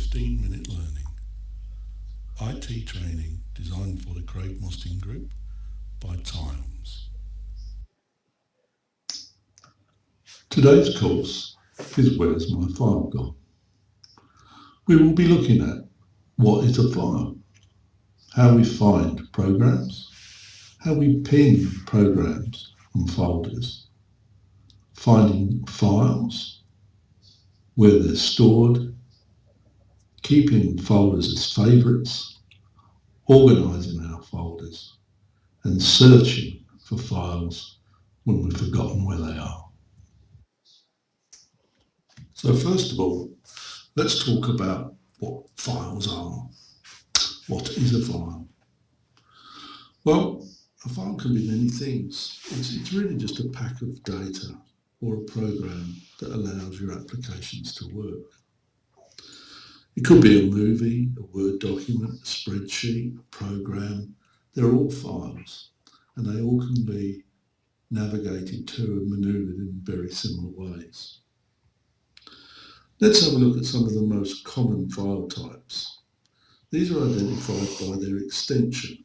15-minute learning. IT training designed for the Craig Mostyn Group by Times. Today's course is Where's My File Gone? We will be looking at what is a file, how we find programs, how we pin programs and folders, finding files, where they're stored, keeping folders as favourites, organising our folders, and searching for files when we've forgotten where they are. So first of all, let's talk about what files are. What is a file? Well, a file can be many things. It's really just a pack of data or a program that allows your applications to work. It could be a movie, a Word document, a spreadsheet, a program. They're all files, and they all can be navigated to and manoeuvred in very similar ways. Let's have a look at some of the most common file types. These are identified by their extension.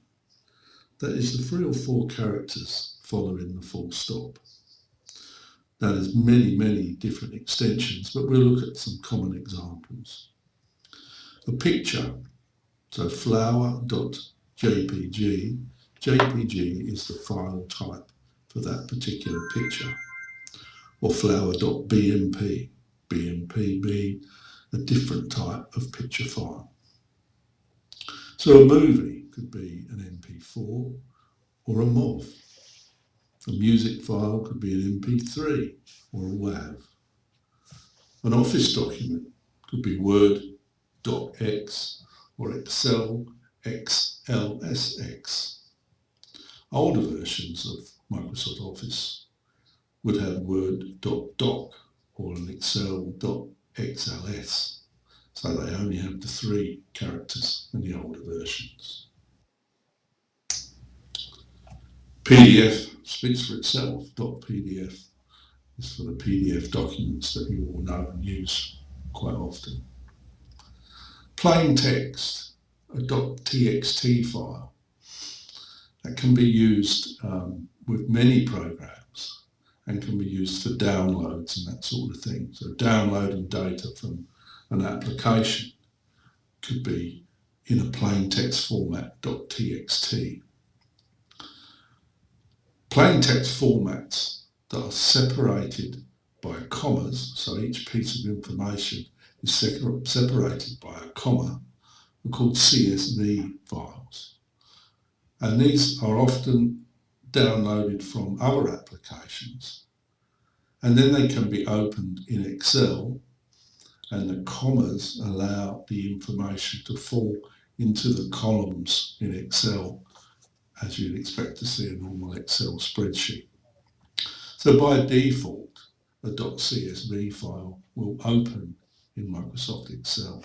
That is the 3 or 4 characters following the full stop. Now there's many different extensions, but we'll look at some common examples. A picture, so flower.jpg, JPG is the file type for that particular picture, or flower.bmp, BMP being a different type of picture file. So a movie could be an MP4 or a MOV. A music file could be an MP3 or a WAV. An office document could be Word, docx or Excel, XLSX. Older versions of Microsoft Office would have Word.doc or an Excel.xls. So they only have the 3 characters in the older versions. PDF speaks for itself. .pdf is for the PDF documents that you all know and use quite often. Plain text, a .txt file, that can be used with many programs and can be used for downloads and that sort of thing. So downloading data from an application could be in a plain text format, .txt. Plain text formats that are separated by commas, so each piece of information is separated by a comma, are called CSV files. And these are often downloaded from other applications. And then they can be opened in Excel, and the commas allow the information to fall into the columns in Excel, as you'd expect to see a normal Excel spreadsheet. So by default, a .csv file will open in Microsoft Excel.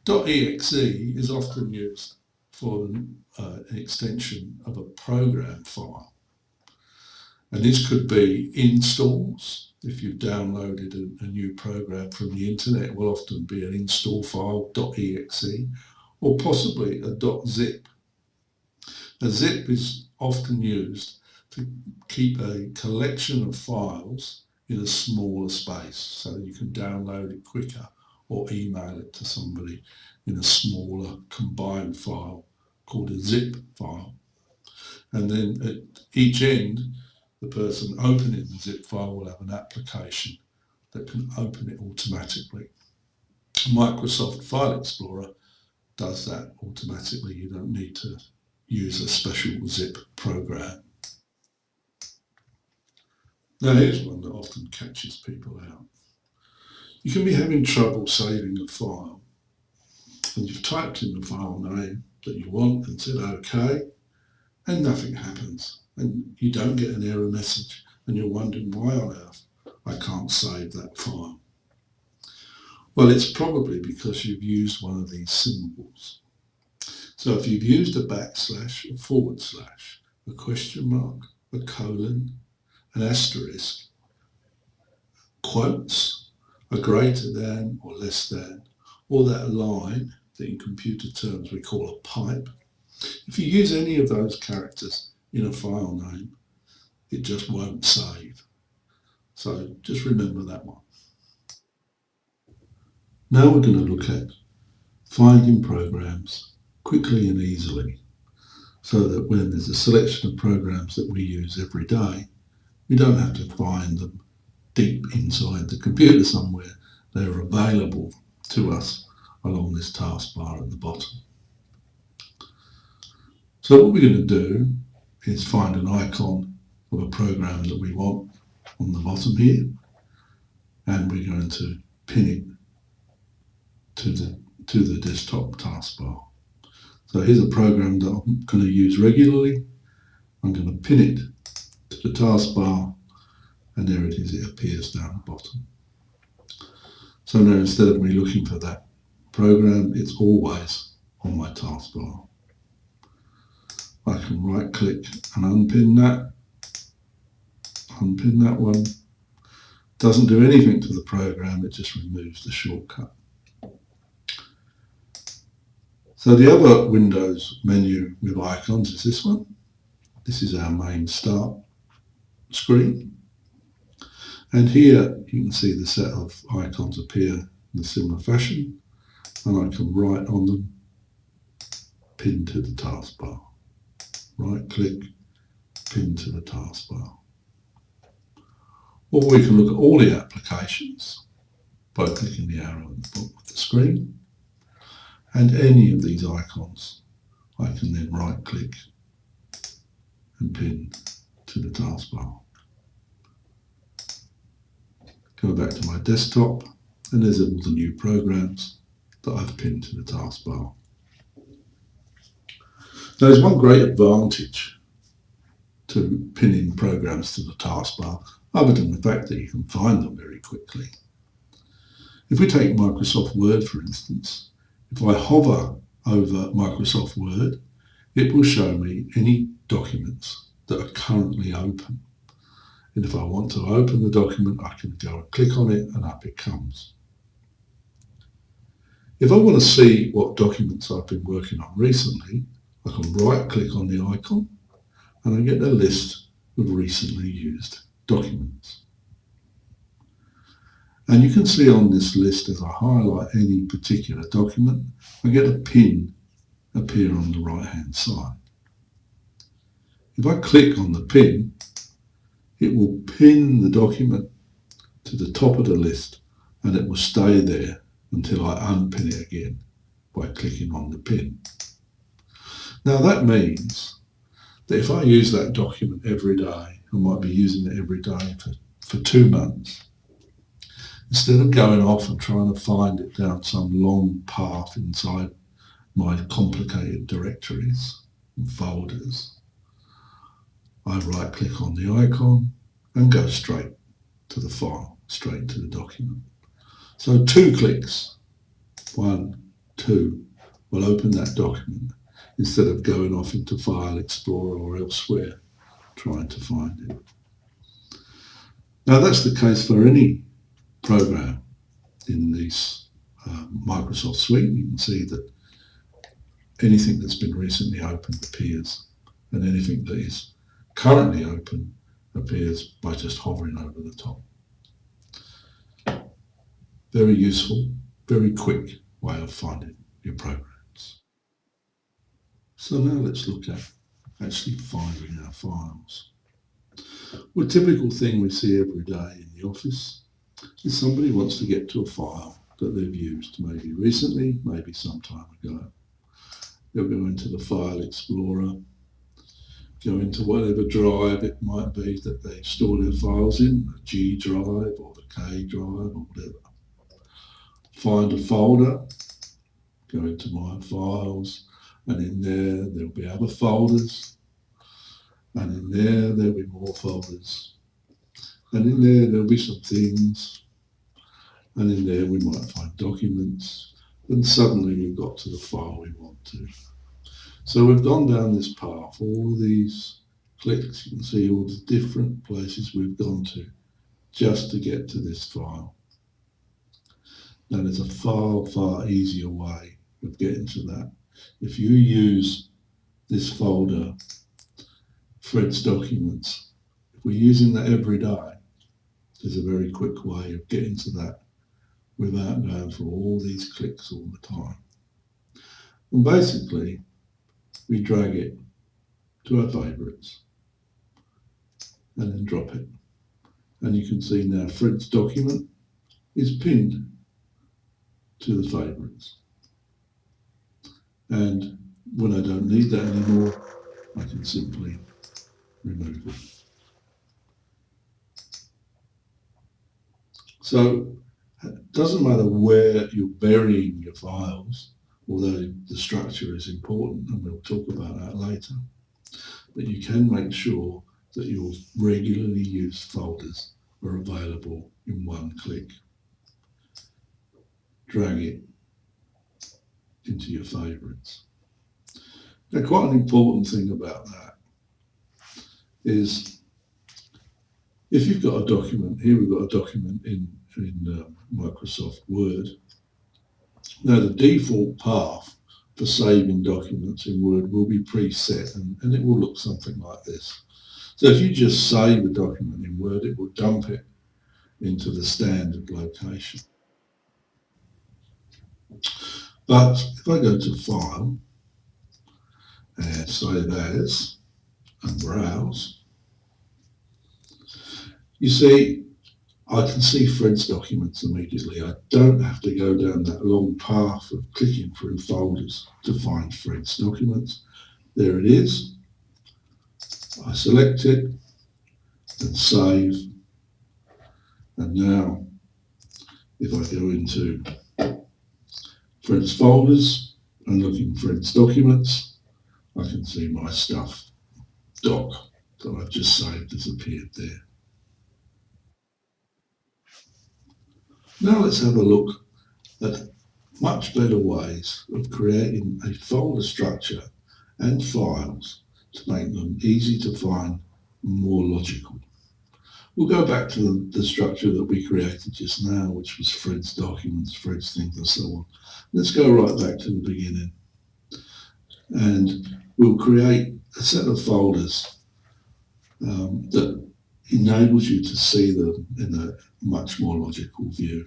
.exe is often used for an extension of a program file. And this could be installs. If you've downloaded a new program from the internet, it will often be an install file, .exe, or possibly a .zip. A zip is often used to keep a collection of files in a smaller space so that you can download it quicker or email it to somebody in a smaller combined file called a zip file. And then at each end, the person opening the zip file will have an application that can open it automatically. Microsoft File Explorer does that automatically. You don't need to use a special zip program. Now here's one that often catches people out. You can be having trouble saving a file, and you've typed in the file name that you want and said OK, and nothing happens, and you don't get an error message, and you're wondering why on earth I can't save that file. Well, it's probably because you've used one of these symbols. So if you've used a backslash, a forward slash, a question mark, a colon, an asterisk, quotes, a greater than or less than, or that line that in computer terms we call a pipe. If you use any of those characters in a file name, it just won't save. So just remember that one. Now we're going to look at finding programs quickly and easily, so that when there's a selection of programs that we use every day, we don't have to find them deep inside the computer somewhere. They're available to us along this taskbar at the bottom. So what we're going to do is find an icon of a program that we want on the bottom here, and we're going to pin it to the desktop taskbar. So here's a program that I'm going to use regularly. I'm going to pin it to the taskbar, and there it is, it appears down the bottom. So now instead of me looking for that program, it's always on my taskbar. I can right click and unpin that one. Doesn't do anything to the program, it just removes the shortcut. So the other Windows menu with icons is this one. This is our main start screen. And here you can see the set of icons appear in a similar fashion, and I can write on them, pin to the taskbar. Right click, pin to the taskbar. Or we can look at all the applications by clicking the arrow at the bottom of the screen. And any of these icons, I can then right click and pin to the taskbar. Go back to my desktop, and there's all the new programs that I've pinned to the taskbar. Now, there's one great advantage to pinning programs to the taskbar, other than the fact that you can find them very quickly. If we take Microsoft Word, for instance, if I hover over Microsoft Word, it will show me any documents that are currently open. And if I want to open the document, I can go and click on it and up it comes. If I want to see what documents I've been working on recently, I can right click on the icon and I get a list of recently used documents. And you can see on this list, as I highlight any particular document, I get a pin appear on the right hand side. If I click on the pin, it will pin the document to the top of the list, and it will stay there until I unpin it again by clicking on the pin. Now that means that if I use that document every day, I might be using it every day for 2 months, instead of going off and trying to find it down some long path inside my complicated directories and folders, I right click on the icon and go straight to the file, straight to the document. So 2 clicks, 1, 2, will open that document instead of going off into File Explorer or elsewhere trying to find it. Now that's the case for any program in this Microsoft suite. You can see that anything that's been recently opened appears, and anything that is currently open appears by just hovering over the top. Very useful, very quick way of finding your programs. So now let's look at actually finding our files. Well, a typical thing we see every day in the office is somebody wants to get to a file that they've used, maybe recently, maybe some time ago. They'll go into the File Explorer, go into whatever drive it might be that they store their files in, the G drive or the K drive or whatever. Find a folder, go into My Files, and in there there'll be other folders, and in there there'll be more folders, and in there there'll be some things, and in there we might find documents, and suddenly we've got to the file we want to. So we've gone down this path, all these clicks, you can see all the different places we've gone to just to get to this file. Now there's a far easier way of getting to that. If you use this folder, Fred's Documents, if we're using that every day, there's a very quick way of getting to that without going through all these clicks all the time. And basically, we drag it to our favourites and then drop it. And you can see now Fred's document is pinned to the favourites. And when I don't need that anymore, I can simply remove it. So it doesn't matter where you're burying your files, although the structure is important, and we'll talk about that later. But you can make sure that your regularly used folders are available in one click. Drag it into your favourites. Now, quite an important thing about that is if you've got a document, here we've got a document in Microsoft Word. Now, the default path for saving documents in Word will be preset, and it will look something like this. So if you just save a document in Word, it will dump it into the standard location. But if I go to File and Save As and Browse, you see I can see Fred's documents immediately. I don't have to go down that long path of clicking through folders to find Fred's documents. There it is. I select it and save. And now if I go into Fred's folders and look in Fred's documents, I can see my stuff doc that I've just saved has appeared there. Now let's have a look at much better ways of creating a folder structure and files to make them easy to find and more logical. We'll go back to the structure that we created just now, which was Fred's documents, Fred's things and so on. Let's go right back to the beginning. And we'll create a set of folders that enables you to see them in a much more logical view.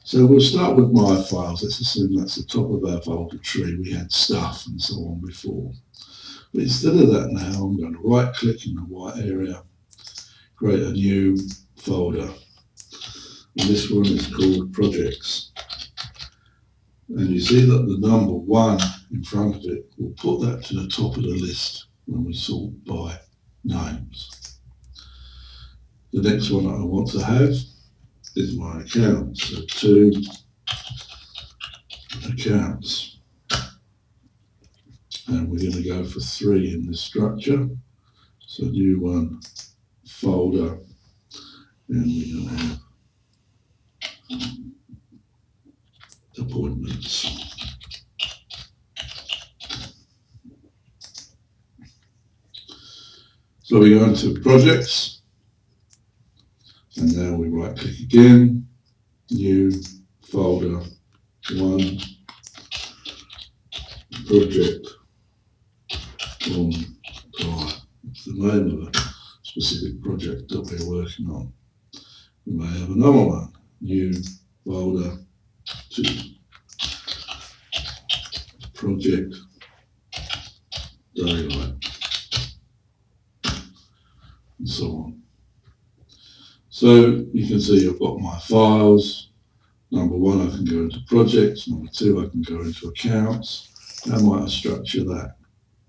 So we'll start with My Files. Let's assume that's the top of our folder tree. We had stuff and so on before. But instead of that now, I'm going to right click in the white area, create a new folder. And this one is called Projects. And you see that the number 1 in front of it will put that to the top of the list when we sort by names. The next one that I want to have is my accounts. So 2 accounts. And we're going to go for 3 in this structure. So new one, folder, and we're going to have appointments. So we go into projects, and now we right click again, new folder, 1 project on time. It's the name of a specific project that we're working on. We may have another one, new folder 2 project daylight, and so on. So you can see I've got my files. Number 1, I can go into projects. Number 2, I can go into accounts. How might I structure that?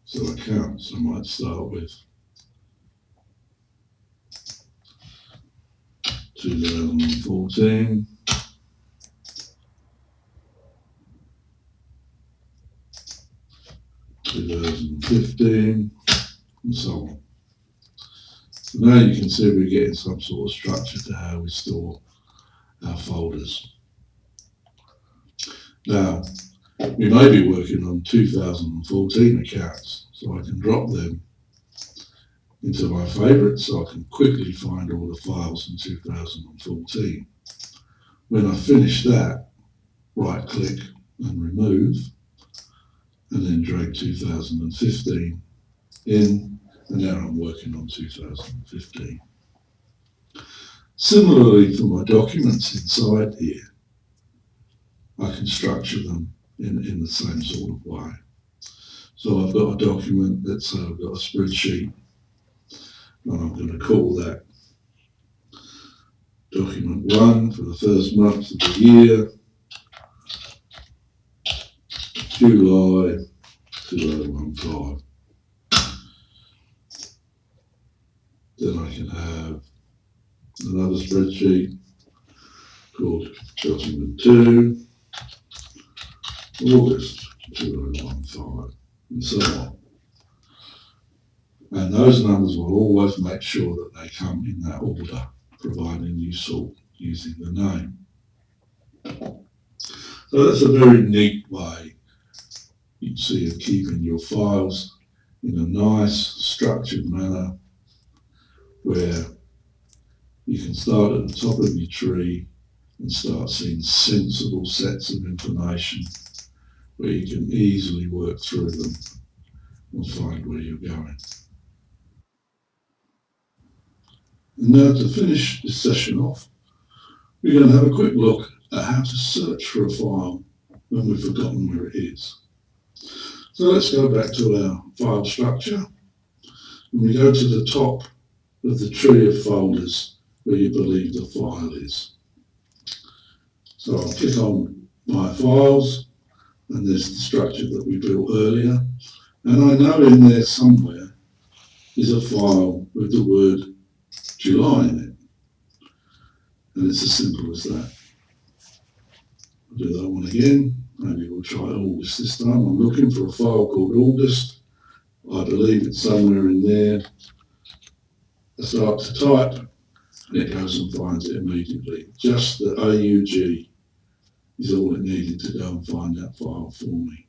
So accounts, I might start with 2014. 2015, and so on. So now you can see we're getting some sort of structure to how we store our folders. Now, we may be working on 2014 accounts, so I can drop them into my favourites so I can quickly find all the files in 2014. When I finish that, right click and remove, and then drag 2015 in, and now I'm working on 2015. Similarly, for my documents inside here, I can structure them in the same sort of way. So I've got a document, let's say I've got a spreadsheet, and I'm going to call that document 1 for the first month of the year, July 2015. Then I can have another spreadsheet called document 2, August 2015, and so on. And those numbers will always make sure that they come in that order, providing you sort using the name. So that's a very neat way, you can see, of keeping your files in a nice structured manner where you can start at the top of your tree and start seeing sensible sets of information where you can easily work through them and find where you're going. And now, to finish this session off, we're going to have a quick look at how to search for a file when we've forgotten where it is. So let's go back to our file structure, and we go to the top of the tree of folders where you believe the file is. So I'll click on My Files, and there's the structure that we built earlier, and I know in there somewhere is a file with the word July in it, and it's as simple as that. I'll do that one again. Maybe we'll try August this time. I'm looking for a file called August. I believe it's somewhere in there. I start to type, and it goes and finds it immediately. Just the AUG is all it needed to go and find that file for me.